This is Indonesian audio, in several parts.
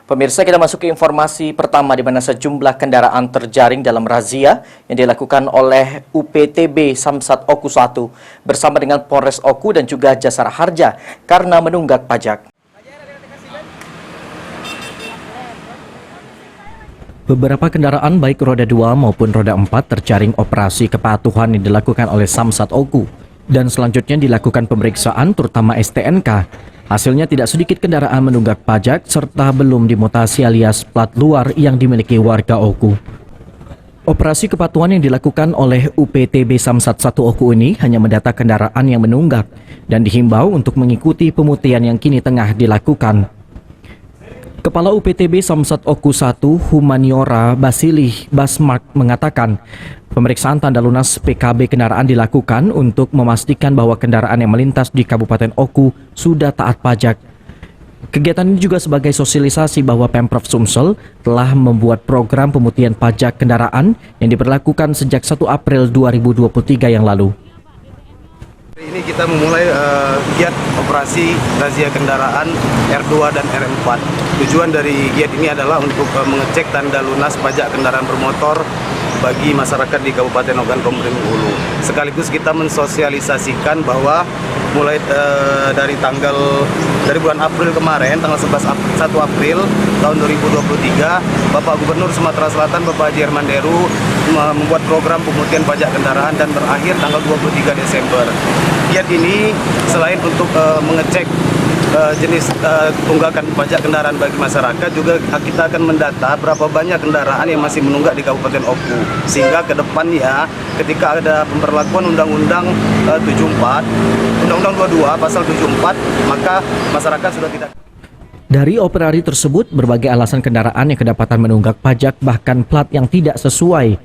Pemirsa, kita masuk ke informasi pertama di mana sejumlah kendaraan terjaring dalam razia yang dilakukan oleh UPTB Samsat Oku 1 bersama dengan Polres Oku dan juga Jasara Harja karena menunggak pajak. Beberapa kendaraan baik roda 2 maupun roda 4 terjaring operasi kepatuhan yang dilakukan oleh Samsat Oku dan selanjutnya dilakukan pemeriksaan terutama STNK. Hasilnya tidak sedikit kendaraan menunggak pajak serta belum dimutasi alias plat luar yang dimiliki warga Oku. Operasi kepatuhan yang dilakukan oleh UPTB Samsat 1 Oku ini hanya mendata kendaraan yang menunggak dan dihimbau untuk mengikuti pemutihan yang kini tengah dilakukan. Kepala UPTB Samsat Oku 1 Humaniora Basilih Basmark mengatakan, pemeriksaan tanda lunas PKB kendaraan dilakukan untuk memastikan bahwa kendaraan yang melintas di Kabupaten Oku sudah taat pajak. Kegiatan ini juga sebagai sosialisasi bahwa Pemprov Sumsel telah membuat program pemutihan pajak kendaraan yang diberlakukan sejak 1 April 2023 yang lalu. Ini kita memulai giat operasi razia kendaraan R2 dan R4. Tujuan dari giat ini adalah untuk mengecek tanda lunas pajak kendaraan bermotor bagi masyarakat di Kabupaten Ogan Komering Ulu. Sekaligus kita mensosialisasikan bahwa mulai dari bulan April kemarin, tanggal 1 April tahun 2023, Bapak Gubernur Sumatera Selatan, Bapak Haji Herman Deru membuat program pemutihan pajak kendaraan dan berakhir tanggal 23 Desember. Giat ini selain untuk mengecek jenis tunggakan pajak kendaraan bagi masyarakat, juga kita akan mendata berapa banyak kendaraan yang masih menunggak di Kabupaten Oku, sehingga ke depannya ketika ada pemberlakuan Undang-Undang 22 Pasal 74, maka masyarakat sudah tidak. Dari operasi tersebut, berbagai alasan kendaraan yang kedapatan menunggak pajak bahkan plat yang tidak sesuai.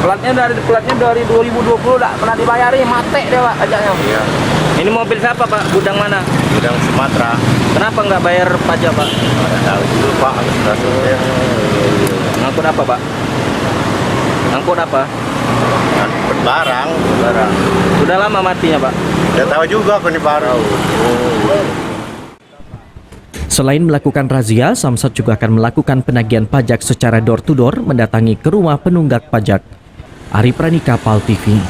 Platnya dari 2020 tak pernah dibayari, mati deh Pak pajaknya. Iya. Ini mobil siapa Pak? Gudang mana? Gudang Sumatera. Kenapa nggak bayar pajak Pak? Nggak tahu dulu Pak, ya. Ngangkut apa Pak? Ngangkut apa? Ngangkut barang. Sudah lama matinya Pak? Nggak tahu juga aku ini baru. Selain melakukan razia, Samsat juga akan melakukan penagihan pajak secara door to door mendatangi ke rumah penunggak pajak. Ari Pranika, PAL TV.